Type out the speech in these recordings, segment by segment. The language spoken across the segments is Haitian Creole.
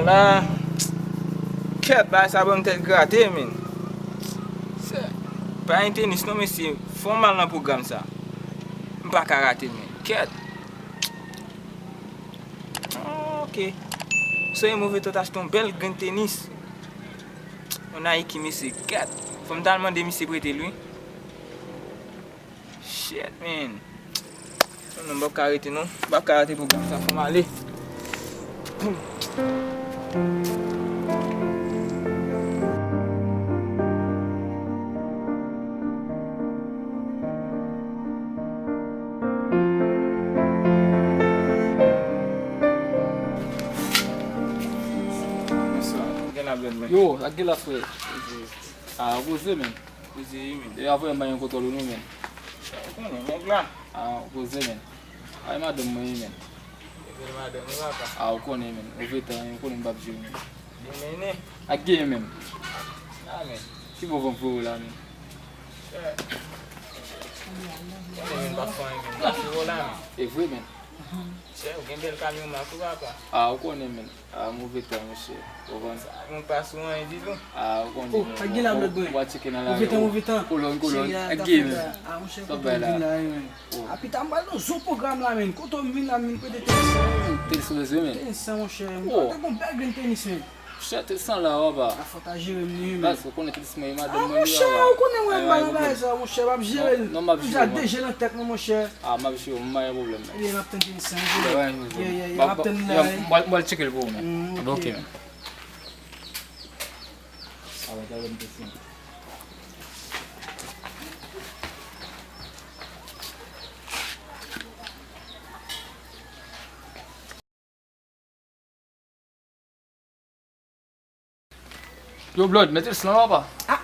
là. Quête, bah, ça va me tête gratter, men. Pas un tennis, non, mais c'est font mal dans le programme, ça. Pas karaté, men. Quête. Ok. Soyez mauvais, tu as acheté un bel grain de tennis. On a équipé, mais c'est quête. Faut me demander, mais c'est prêté lui. Shit, man. On ne va pas arrêter, non? On va pas arrêter le programme, ça faut m'aller. Yo, aqui lá foi. Ah, você mesmo. Você, man. Eu vou mais um controle no mesmo. Ah, você mesmo. Aí madam mãe mesmo. Ah, o cone mesmo. O veta, o cone babji. Aqui mesmo. Ah, man. Que vou vou lá mesmo. E foi mesmo. Ah, o cone mesmo. Ah, o veta, monsieur. Mon passe un dit Ah, o cone. Oh, aqui lá meu doido. Pode chegar lá. O Vitão. Colon. Aqui mesmo. Ah, mon cher, Tá bem lá. Ah, puis t'as mal dans ce programme là, man. Quand on vient là, man, peut être Tem solução mesmo. tennis, mon cher. Oh. T'as bon bel grain de tennis, man. Chate sans là, ó, Ah, faut t'agir mieux, Là, man. você conhece esse meio, Ah, madame. mon cher, on connaît ouais, mal ça, mon cher. Va gérer. Non, ma vie, Déjà moi. déjà dans tête, mon cher. Ah, mas bicho, não é problema. Il y a un tennis, Bora chegar ele bom, né? Tá ok, né? Ah, vai dar muito assim. Yo, Blood, mete isso não, pá. Ah,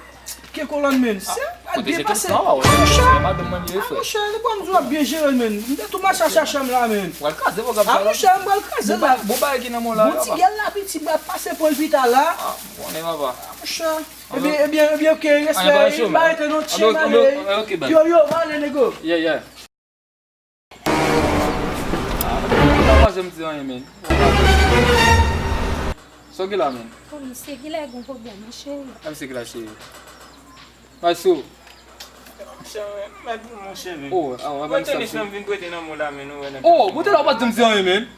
que colonne, man. C'est bien passé. Não, Mon cher. madame, mano, ele Ah, foi. mon cher, le bon nous a bien géré, man. Tout match à chercher là, man. Qual caso, eu vou Ah, gabar. mon cher, on va le caser là. Boba aqui na mola. Mon petit gars là, petit gars, passé pour le vita là. Ah, bom, né, papa. Mon cher. Eh bien, ok, respect. Il va être notre chien, allez. Ok, ben. Yo, va aller, nego. Yeah. Ah, não fazemos isso aí, man. Só que lá, man. Como se que é algum problema, cheio. Vamos seguir lá, cheio. Mas su. Oh, ah, vai tennis não vim prêter não mudar menu. Oh, você não pode dizer aí, man.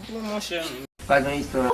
Mon cher. Faz uma história.